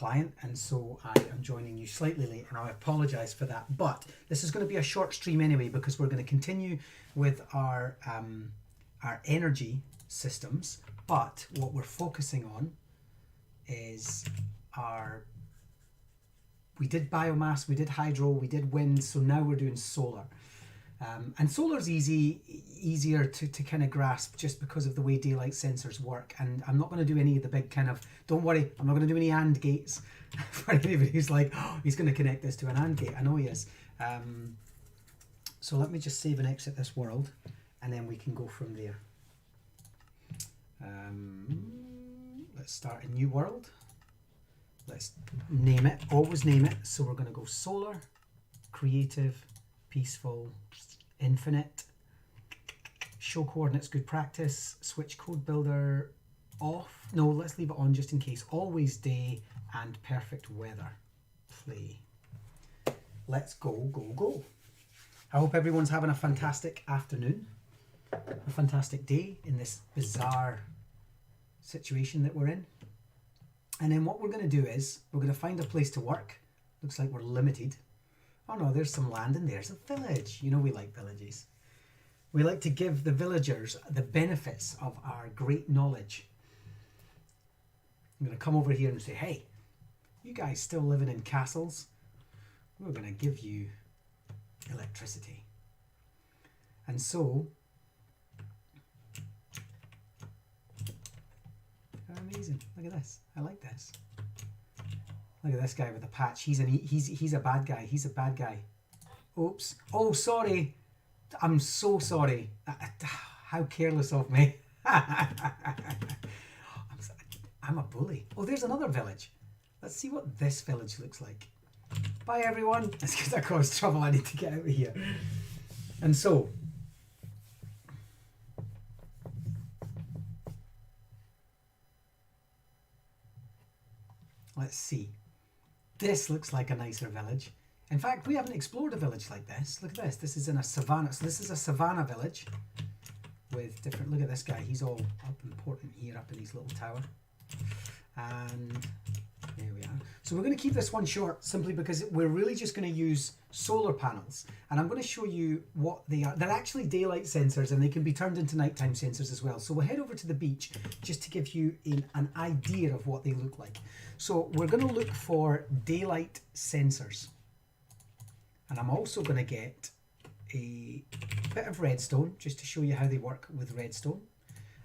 client, and so I am joining you slightly late, and I apologise for that. But this is going to be a short stream anyway, because we're going to continue with our energy systems. But what we're focusing on is we did biomass, we did hydro, we did wind, so now we're doing solar. And solar's easier to kind of grasp just because of the way daylight sensors work. And I'm not going to do any of the big kind of, don't worry, I'm not going to do any AND gates for anybody who's like, oh, he's going to connect this to an AND gate. I know he is. So let me just save and exit this world, and then we can go from there. Let's start a new world. Let's name it, always name it. So we're going to go solar, creative, peaceful, infinite, show coordinates, good practice, switch code builder off. No, let's leave it on just in case. Always day and perfect weather. Play. Let's go, go, go. I hope everyone's having a fantastic afternoon, a fantastic day in this bizarre situation that we're in. And then what we're going to do is we're going to find a place to work. Looks like we're limited. Oh no, there's some land and there's a village. You know we like villages. We like to give the villagers the benefits of our great knowledge. I'm going to come over here and say, hey, you guys still living in castles? We're going to give you electricity. And so, amazing. Look at this. I like this. Look at this guy with a patch. He's a bad guy. He's a bad guy. Oops. Oh, sorry. I'm so sorry. How careless of me. I'm a bully. Oh, there's another village. Let's see what this village looks like. Bye, everyone. That's because I caused trouble. I need to get out of here. And so, let's see. This looks like a nicer village. In fact, we haven't explored a village like this. Look at this. This is in a savannah. So this is a savannah village with different... Look at this guy. He's all up important here, up in his little tower. And there we are. So we're going to keep this one short simply because we're really just going to use solar panels. And I'm going to show you what they are. They're actually daylight sensors, and they can be turned into nighttime sensors as well. So we'll head over to the beach just to give you an idea of what they look like. So we're going to look for daylight sensors. And I'm also going to get a bit of redstone just to show you how they work with redstone.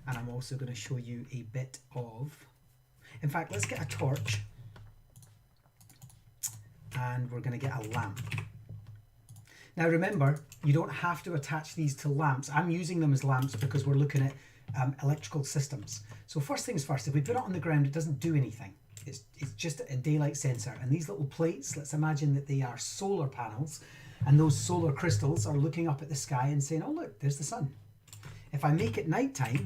And I'm also going to show you a bit of... In fact, let's get a torch. And we're going to get a lamp. Now remember, you don't have to attach these to lamps. I'm using them as lamps because we're looking at electrical systems. So first things first, if we put it on the ground, it doesn't do anything. It's just a daylight sensor. And these little plates, let's imagine that they are solar panels. And those solar crystals are looking up at the sky and saying, oh look, there's the sun. If I make it nighttime,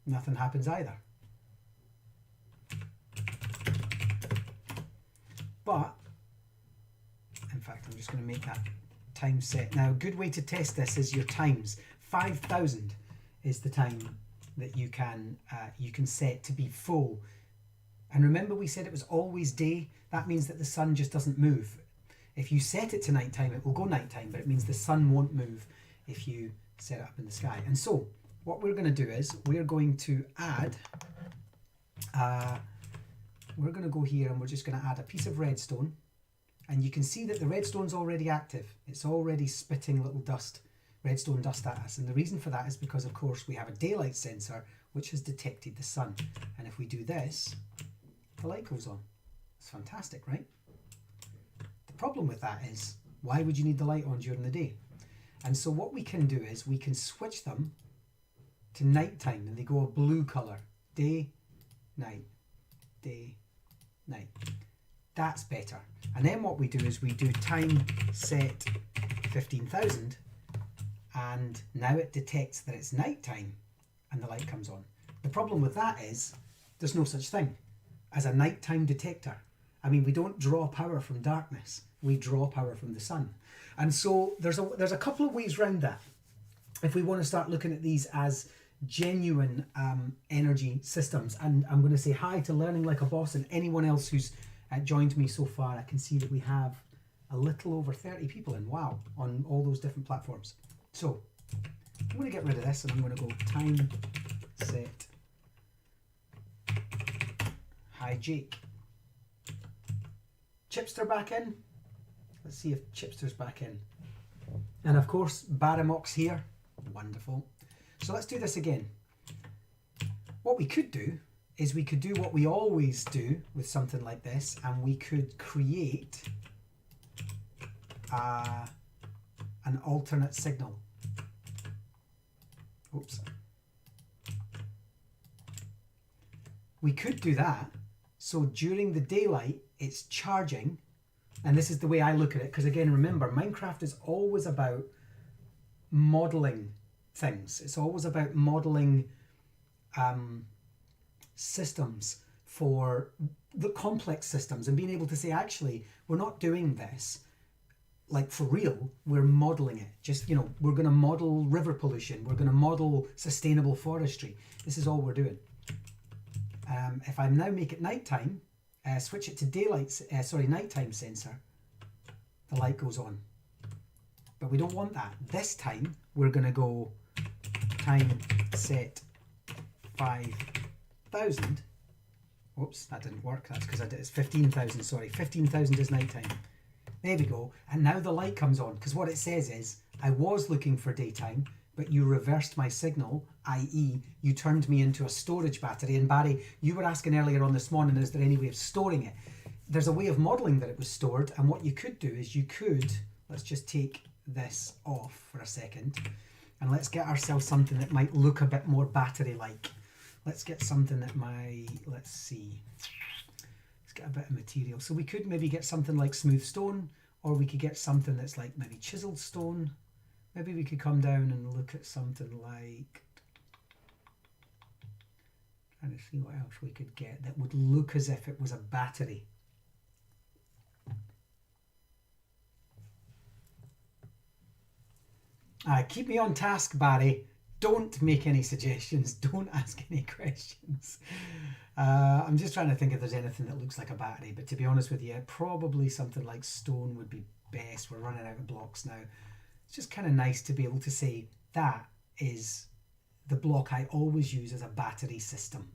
nothing happens either. But, in fact, I'm just going to make that time set. Now, a good way to test this is your times. 5,000 is the time that you can set to be full. And remember we said it was always day. That means that the sun just doesn't move. If you set it to nighttime, it will go nighttime, but it means the sun won't move if you set it up in the sky. And so, what we're going to do is we're going to add... we're going to go here and we're just going to add a piece of redstone, and you can see that the redstone's already active. It's already spitting little dust, redstone dust at us, and the reason for that is because of course we have a daylight sensor which has detected the sun, and if we do this, the light goes on. It's fantastic, right? The problem with that is, why would you need the light on during the day? And so what we can do is we can switch them to nighttime, and they go a blue color. Day, night, day, night. That's better. And then what we do is we do time set 15,000, and now it detects that it's nighttime and the light comes on. The problem with that is there's no such thing as a nighttime detector. I mean, we don't draw power from darkness. We draw power from the sun. And so there's a couple of ways around that. If we want to start looking at these as genuine energy systems. And I'm going to say hi to Learning Like a Boss and anyone else who's joined me so far. I can see that we have a little over 30 people in, wow, on all those different platforms. So I'm going to get rid of this and I'm going to go time set hi Jake. Chipster back in. Let's see if Chipster's back in. And of course, Baramox here. Wonderful. So let's do this again. What we could do is we could do what we always do with something like this, and we could create an alternate signal. Oops. We could do that. So during the daylight, it's charging. And this is the way I look at it, because again, remember, Minecraft is always about modeling things. It's always about modeling systems for the complex systems and being able to say, actually, we're not doing this like for real, we're modeling it. Just, you know, we're going to model river pollution. We're going to model sustainable forestry. This is all we're doing. If I now make it nighttime, switch it to nighttime sensor, the light goes on. But we don't want that. This time we're going to go time set 5,000. Whoops, that didn't work. That's because it's 15,000, sorry. 15,000 is nighttime. There we go. And now the light comes on, because what it says is, I was looking for daytime, but you reversed my signal, i.e. you turned me into a storage battery. And Barry, you were asking earlier on this morning, is there any way of storing it? There's a way of modelling that it was stored, and what you could do is you could, let's just take this off for a second, and let's get ourselves something that might look a bit more battery-like. Let's get something that might, let's see, let's get a bit of material. So we could maybe get something like smooth stone, or we could get something that's like maybe chiseled stone. Maybe we could come down and look at something like, trying to see what else we could get that would look as if it was a battery. Keep me on task, Barry. Don't make any suggestions. Don't ask any questions. I'm just trying to think if there's anything that looks like a battery, but to be honest with you, probably something like stone would be best. We're running out of blocks now. It's just kind of nice to be able to say that is the block I always use as a battery system.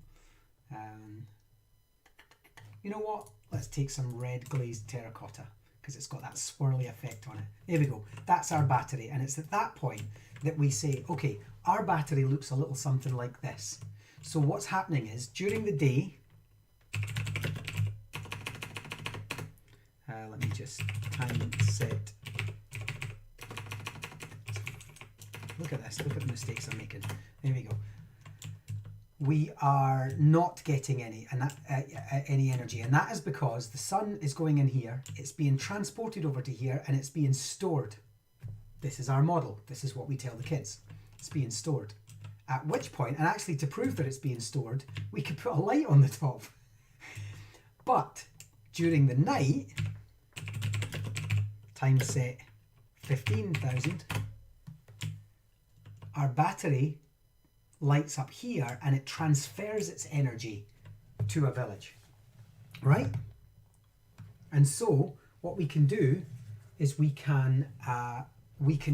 You know what? Let's take some red glazed terracotta, because it's got that swirly effect on it. There we go. That's our battery. And it's at that point that we say, okay, our battery looks a little something like this. So what's happening is during the day, let me just time set. Look at this. Look at the mistakes I'm making. There we go. We are not getting any energy, and that is because the sun is going in here, it's being transported over to here, and it's being stored. This is our model. This is what we tell the kids. It's being stored. At which point, and actually to prove that it's being stored, we could put a light on the top. But during the night, time set 15,000, our battery lights up here and it transfers its energy to a village, right? And so what we can do is we can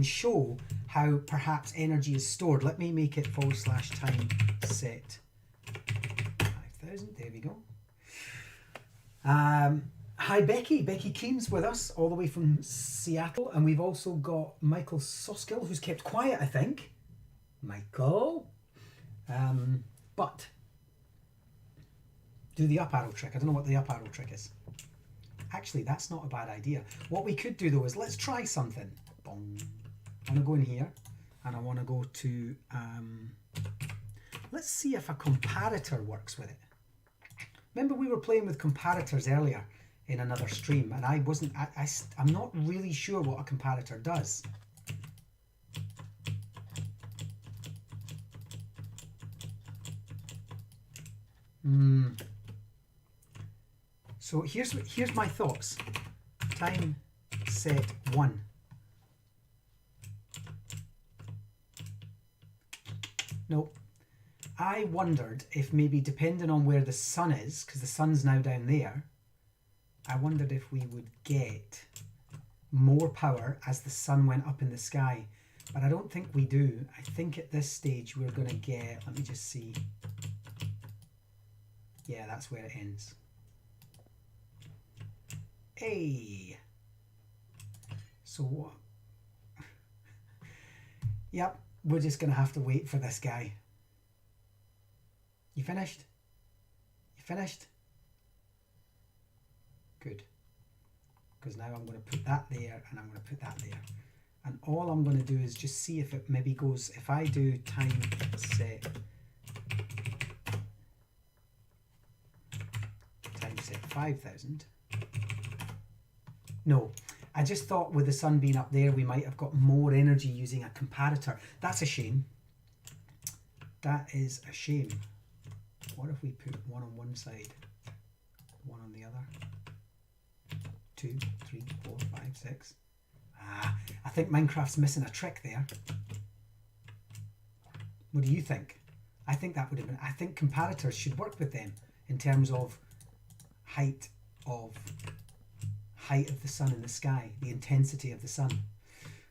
show how perhaps energy is stored. Let me make it /time set 5,000. There we go. Hi Becky. Becky Keane's with us all the way from Seattle, and we've also got Michael Soskill, who's kept quiet, I think. Michael. But do the up arrow trick. I don't know what the up arrow trick is. Actually, that's not a bad idea. What we could do though is let's try something. Boom. I want to go in here and I want to go to, let's see if a comparator works with it. Remember we were playing with comparators earlier in another stream, and I'm not really sure what a comparator does. So here's my thoughts. Time set 1. Nope. I wondered if maybe depending on where the sun is, because the sun's now down there, I wondered if we would get more power as the sun went up in the sky. But I don't think we do. I think at this stage we're going to get, let me just see. Yeah, that's where it ends. Hey! So, yep, we're just going to have to wait for this guy. You finished? You finished? Good. Because now I'm going to put that there and I'm going to put that there. And all I'm going to do is just see if it maybe goes, if I do time set 5,000. No, I just thought with the sun being up there, we might have got more energy using a comparator. That's a shame. That is a shame. What if we put one on one side, one on the other? 2, 3, 4, 5, 6. I think Minecraft's missing a trick there. What do you think? I think that would have been, I think comparators should work with them in terms of height of the sun in the sky, the intensity of the sun.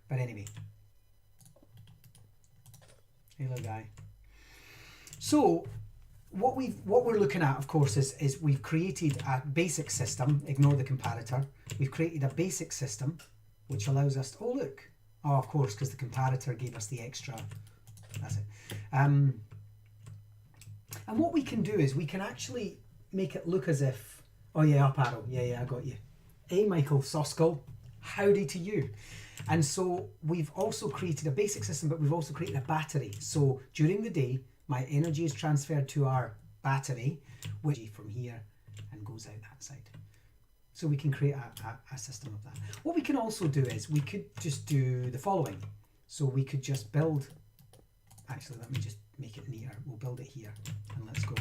But anyway. Hello guy. So what we're looking at, of course, is we've created a basic system. Ignore the comparator. We've created a basic system which allows us to, oh look, oh of course, because the comparator gave us the extra. That's it. And what we can do is we can actually make it look as if, oh yeah, up arrow, yeah, I got you. Hey Michael Soskell, howdy to you. And so we've also created a basic system, but we've also created a battery. So during the day, my energy is transferred to our battery, which from here and goes out that side. So we can create a system of that. What we can also do is we could just do the following. So we could just build, actually let me just make it neater. We'll build it here and let's go.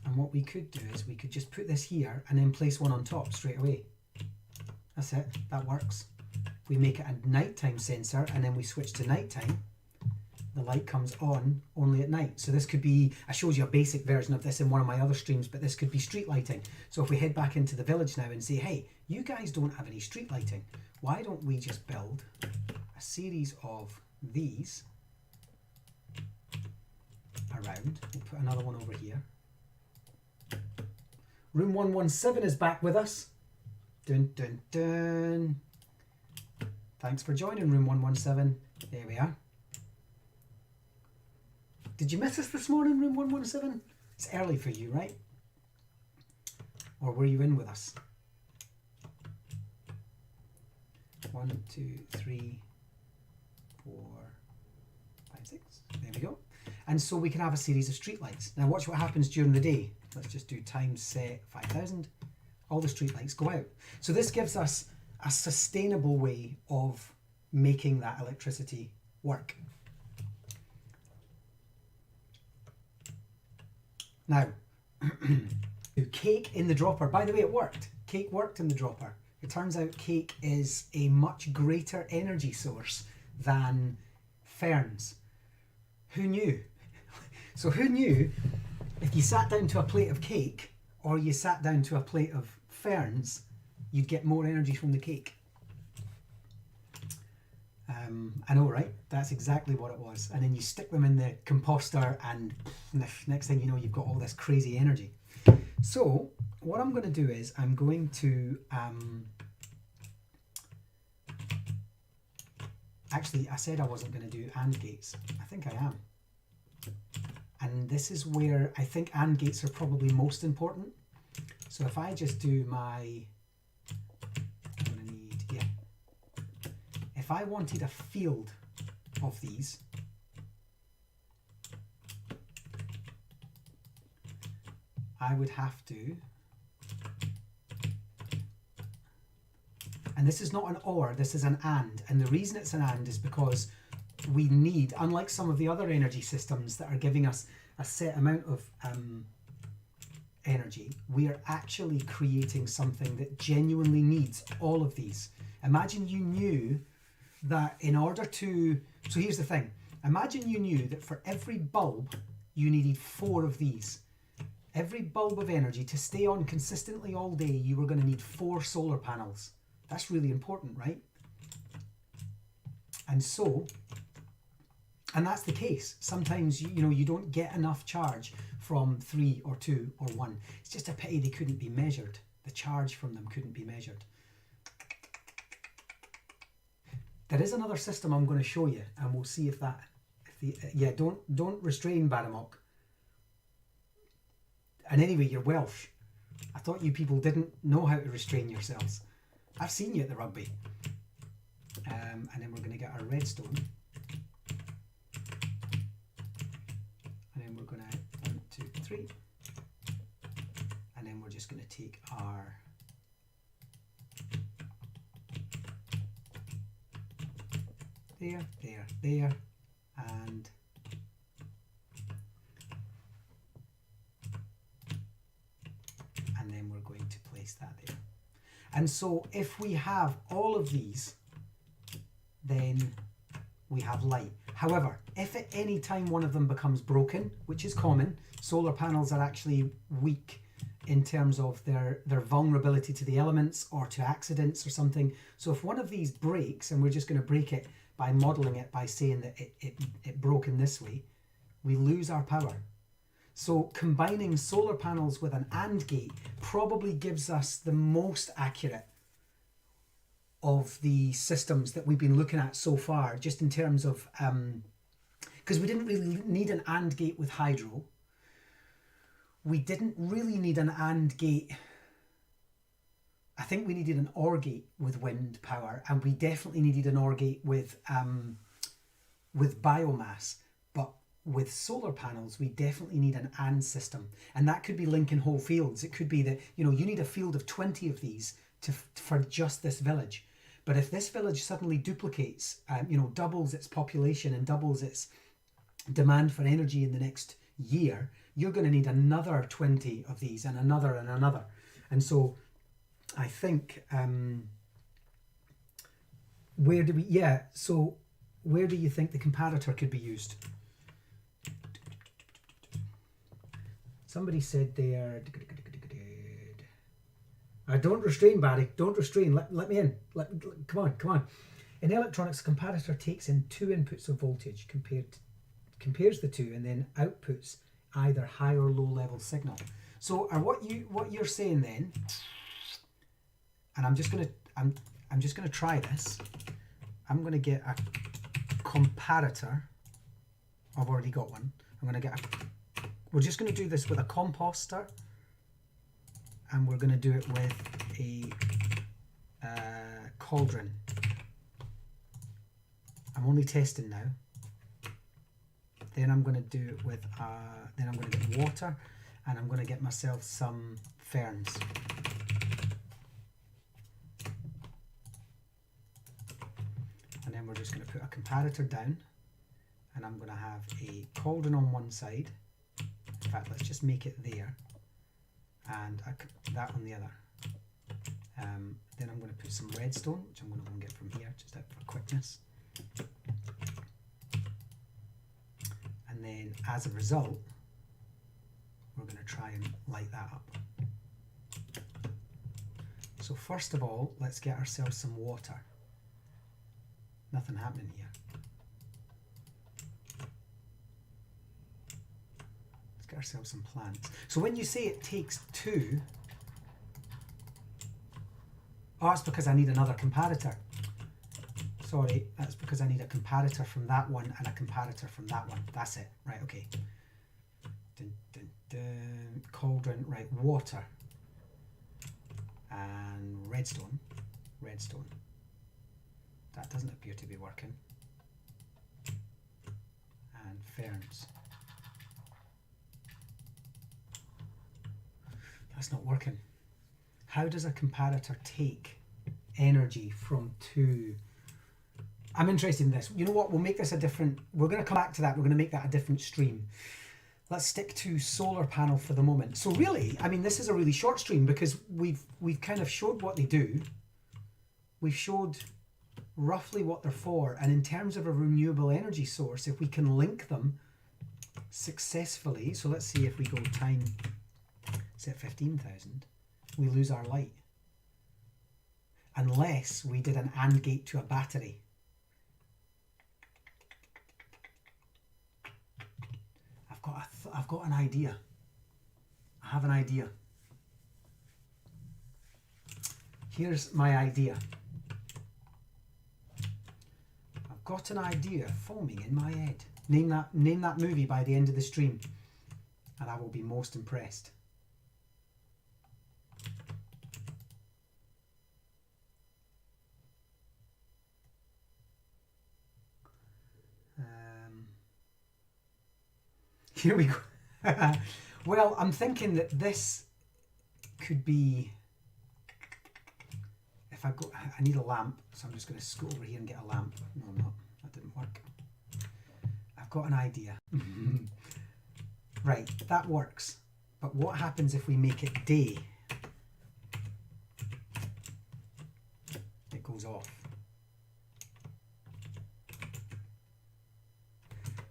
And what we could do is we could just put this here and then place one on top straight away. That's it, that works. We make it a nighttime sensor and then we switch to nighttime. The light comes on only at night. So this could be, I showed you a basic version of this in one of my other streams, but this could be street lighting. So if we head back into the village now and say, hey, you guys don't have any street lighting. Why don't we just build a series of these around? We'll put another one over here. Room 117 is back with us. Dun, dun, dun. Thanks for joining Room 117. There we are. Did you miss us this morning, Room 117? It's early for you, right? Or were you in with us? 1, 2, 3, 4, 5, 6. There we go. And so we can have a series of streetlights. Now watch what happens during the day. Let's just do time set 5,000. All the streetlights go out. So this gives us a sustainable way of making that electricity work. Now, cake in the dropper. By the way, it worked. Cake worked in the dropper. It turns out cake is a much greater energy source than ferns. Who knew? So who knew if you sat down to a plate of cake or you sat down to a plate of ferns, you'd get more energy from the cake? I know, right? That's exactly what it was. And then you stick them in the composter and next thing you know, you've got all this crazy energy. So what I'm going to do is I'm going to actually, I said I wasn't going to do AND gates. I think I am. And this is where I think AND gates are probably most important. So if I just do my, I'm going to need, yeah. If I wanted a field of these, I would have to, and this is not an OR, this is an and the reason it's an and is because we need, unlike some of the other energy systems that are giving us a set amount of energy, we are actually creating something that genuinely needs all of these. Imagine you knew that in order to, so here's the thing, Imagine you knew that for every bulb, you needed 4 of these. Every bulb of energy to stay on consistently all day, you were going to need 4 solar panels. That's really important, right? And so, and that's the case. Sometimes, you know, you don't get enough charge from 3 or 2 or 1. It's just a pity they couldn't be measured. The charge from them couldn't be measured. There is another system I'm going to show you, and we'll see if that... yeah, don't restrain, Baramok. And anyway, you're Welsh. I thought you people didn't know how to restrain yourselves. I've seen you at the rugby. And then we're going to get our redstone. And then we're going to 1, 2, 3. And then we're just going to take our... there, there, there, and then we're going to place that there. And so if we have all of these, then we have light. However, if at any time one of them becomes broken, which is common, solar panels are actually weak in terms of their vulnerability to the elements or to accidents or something. So if one of these breaks, and we're just going to break it by modelling it by saying that it broke in this way, we lose our power. So combining solar panels with an AND gate probably gives us the most accurate of the systems that we've been looking at so far, just in terms of, because we didn't really need an AND gate with hydro. We didn't really need an AND gate. I think we needed an OR gate with wind power, and we definitely needed an OR gate with biomass. But with solar panels, we definitely need an AND system, and that could be linking whole fields. It could be that, you know, you need a field of 20 of these for just this village. But if this village suddenly duplicates, you know, doubles its population and doubles its demand for energy in the next year, you're going to need another 20 of these and another and another. And so I think, where do you think the comparator could be used? Somebody said there, don't restrain, Barry, don't restrain, let me in, come on. In electronics, a comparator takes in 2 inputs of voltage, compares the two, and then outputs either high or low level signal. So what you're saying then, and I'm just gonna try this. I'm gonna get a comparator. I've already got one. We're just gonna do this with a composter, and we're gonna do it with a cauldron. I'm only testing now. Then I'm going to do it with, then I'm going to get water, and I'm going to get myself some ferns. And then we're just going to put a comparator down, and I'm going to have a cauldron on one side. In fact, let's just make it there, and that on the other. Then I'm going to put some redstone, which I'm going to go and get from here, just out for quickness. And then as a result, we're going to try and light that up. So first of all, let's get ourselves some water. Nothing happening here. Let's get ourselves some plants. So when you say it takes 2, oh, that's because I need another comparator. Sorry, that's because I need a comparator from that one and a comparator from that one. That's it. Right, okay. Dun, dun, dun. Cauldron, right, water. And redstone. Redstone. That doesn't appear to be working. And ferns. That's not working. How does a comparator take energy from 2? I'm interested in this. You know what? We'll make this a different... We're going to come back to that. We're going to make that a different stream. Let's stick to solar panel for the moment. So really, I mean, this is a really short stream because we've kind of showed what they do. We've showed roughly what they're for. And in terms of a renewable energy source, if we can link them successfully, so let's see if we go time set 15,000, we lose our light. Unless we did an AND gate to a battery. I've got an idea. I have an idea. Here's my idea. I've got an idea forming in my head. Name that movie by the end of the stream, and I will be most impressed. Here we go. Well, I'm thinking that this could be, if I go, I need a lamp, so I'm just going to scoot over here and get a lamp. No, I'm not. That didn't work. I've got an idea. Right, that works. But what happens if we make it day? It goes off.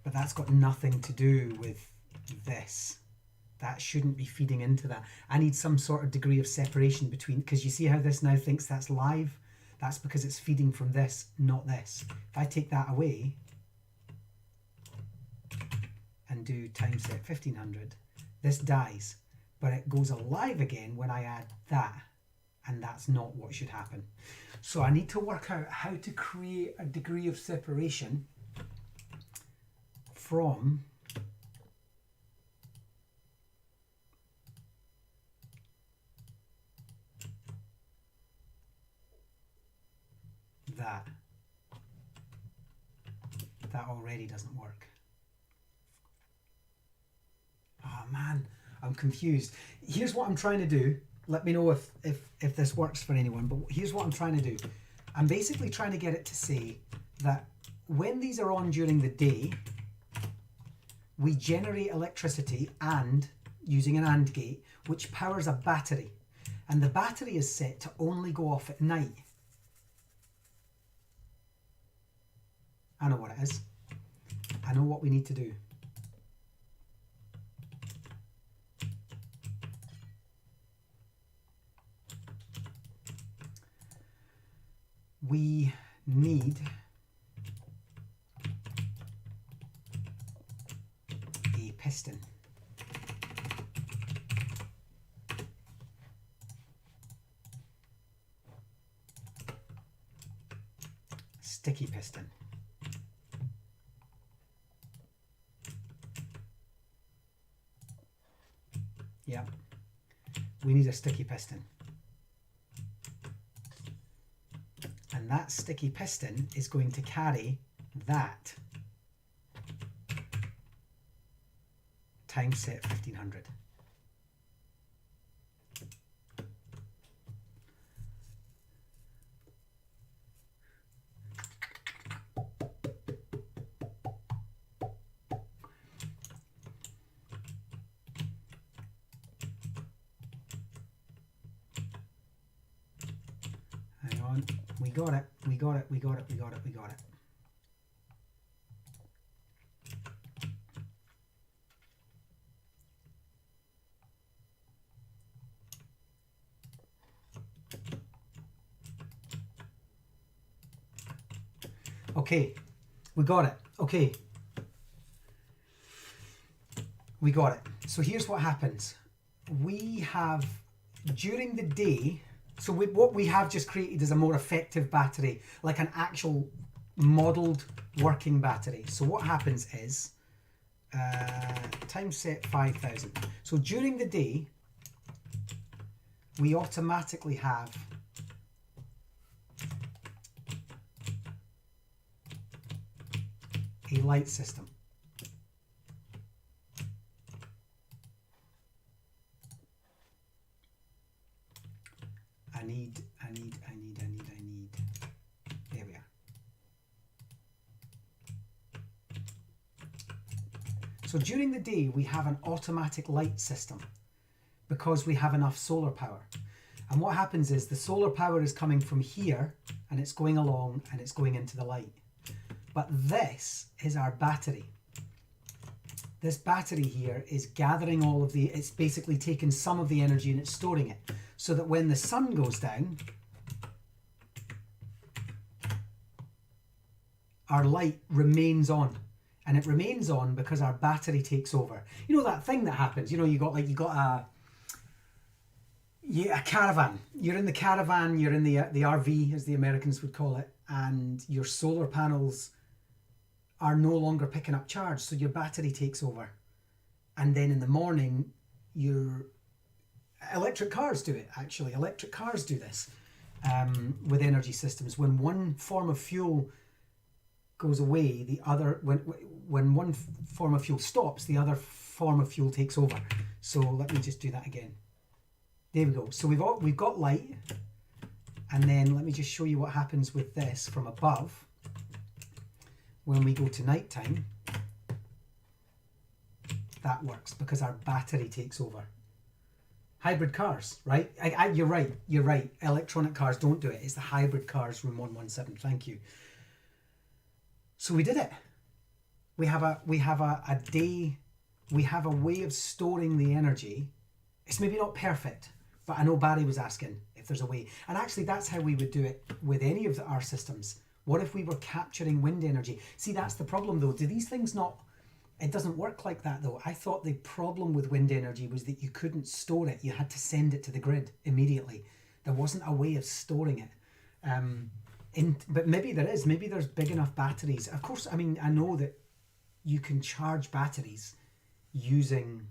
But that's got nothing to do with this. That shouldn't be feeding into that. I need some sort of degree of separation between, because you see how this now thinks that's live? That's because it's feeding from this, not this. If I take that away and do time set 1500, this dies, but it goes alive again when I add that, and that's not what should happen. So I need to work out how to create a degree of separation from that. That already doesn't work. Oh man, I'm confused. Here's what I'm trying to do. Let me know if this works for anyone, but here's what I'm trying to do. I'm basically trying to get it to say that when these are on during the day, we generate electricity and using an AND gate, which powers a battery. And the battery is set to only go off at night. I know what it is. I know what we need to do. We need a piston. Sticky piston. Yeah, we need a sticky piston. And that sticky piston is going to carry that time set 1500. Hang on, we got it, we got it, we got it, we got it, we got it. Okay, we got it. Okay, we got it. So here's what happens. We have, during the day, so what we have just created is a more effective battery, like an actual modeled working battery. So what happens is, time set 5000. So during the day, we automatically have a light system. I need. There we are. So during the day, we have an automatic light system because we have enough solar power. And what happens is the solar power is coming from here and it's going along and it's going into the light. But this is our battery. This battery here is gathering all of the, it's basically taking some of the energy and it's storing it, so that when the sun goes down, our light remains on. And it remains on because our battery takes over. You know that thing that happens, you know, you got a caravan. You're in the caravan, you're in the RV, as the Americans would call it, and your solar panels are no longer picking up charge, so your battery takes over. And then in the morning, your electric cars do it, actually. Electric cars do this with energy systems. When one form of fuel goes away, the other, when one form of fuel stops, the other form of fuel takes over. So let me just do that again. There we go. So we've got light, and then let me just show you what happens with this from above. When we go to nighttime, that works because our battery takes over. Hybrid cars, right? You're right. Electronic cars don't do it. It's the hybrid cars, room 117. Thank you. So we did it. We have a day. We have a way of storing the energy. It's maybe not perfect, but I know Barry was asking if there's a way. And actually, that's how we would do it with any of our systems. What if we were capturing wind energy? See, that's the problem though. Do these things not, it doesn't work like that though. I thought the problem with wind energy was that you couldn't store it. You had to send it to the grid immediately. There wasn't a way of storing it. But maybe there is. Maybe there's big enough batteries. Of course, I mean, I know that you can charge batteries using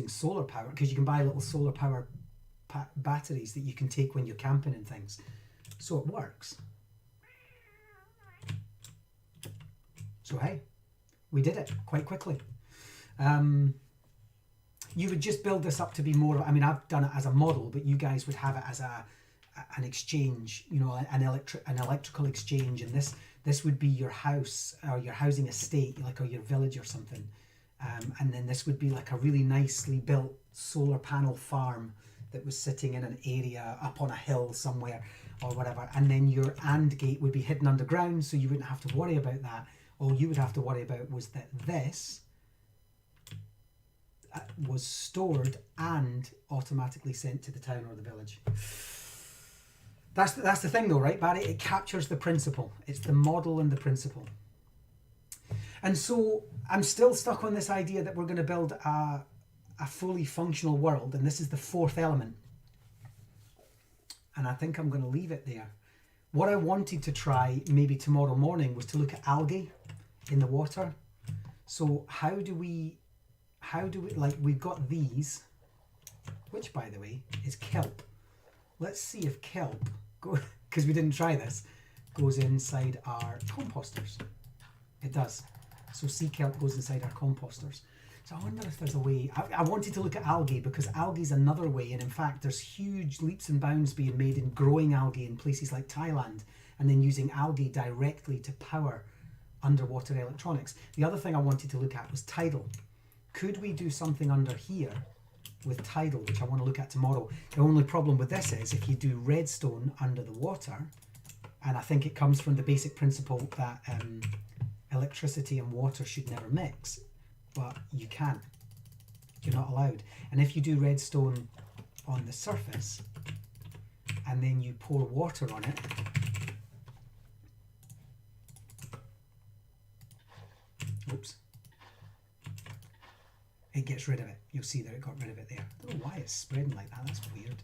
solar power, because you can buy little solar power batteries that you can take when you're camping and things. So it works. So hey, we did it quite quickly. You would just build this up to be more, I mean, I've done it as a model, but you guys would have it as an exchange, you know, an electrical exchange, and this would be your house or your housing estate, or your village or something. And then this would be like a really nicely built solar panel farm that was sitting in an area up on a hill somewhere or whatever. And then your AND gate would be hidden underground, so you wouldn't have to worry about that. All you would have to worry about was that this was stored and automatically sent to the town or the village. That's the thing though, right, Barry? It captures the principle. It's the model and the principle. And so I'm still stuck on this idea that we're going to build a fully functional world, and this is the fourth element. And I think I'm going to leave it there. What I wanted to try maybe tomorrow morning was to look at algae in the water. So how do we, like, we've got these, which by the way is kelp. Let's see if kelp, because we didn't try this, goes inside our composters. It does. So sea kelp goes inside our composters. So I wonder if there's a way. I wanted to look at algae, because algae is another way, and in fact there's huge leaps and bounds being made in growing algae in places like Thailand, and then using algae directly to power underwater electronics. The other thing I wanted to look at was tidal. Could we do something under here with tidal, which I want to look at tomorrow? The only problem with this is if you do redstone under the water, and I think it comes from the basic principle that electricity and water should never mix, but you can't. You're not allowed. And if you do redstone on the surface and then you pour water on it, oops, it gets rid of it. You'll see that it got rid of it there. I don't know why it's spreading like that. That's weird.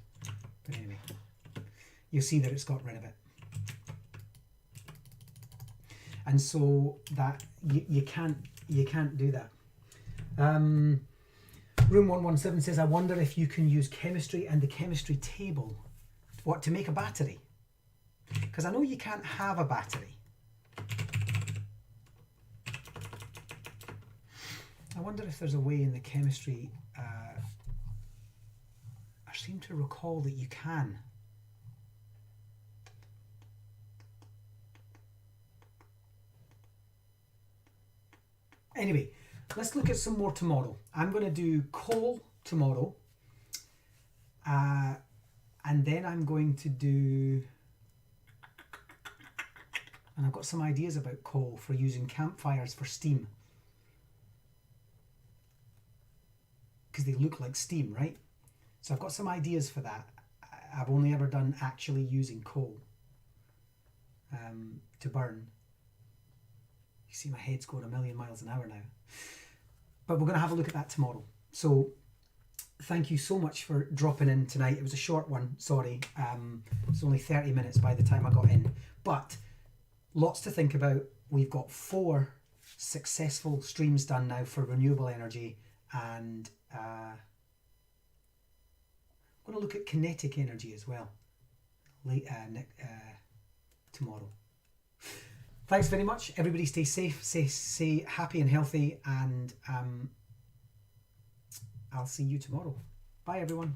But anyway, you'll see that it's got rid of it. And so that you can't do that. Room 117 says, I wonder if you can use chemistry and the chemistry table to make a battery. Because I know you can't have a battery. I wonder if there's a way in the chemistry. I seem to recall that you can. Anyway, let's look at some more tomorrow. I'm going to do coal tomorrow. And then I'm going to do, and I've got some ideas about coal for using campfires for steam. Because they look like steam, right? So I've got some ideas for that. I've only ever done actually using coal to burn. You see my head's going a million miles an hour now. But we're going to have a look at that tomorrow. So thank you so much for dropping in tonight. It was a short one, sorry. It was only 30 minutes by the time I got in. But lots to think about. We've got 4 successful streams done now for renewable energy, and I'm going to look at kinetic energy as well tomorrow. Thanks very much. Everybody stay safe, stay happy and healthy, and I'll see you tomorrow. Bye everyone.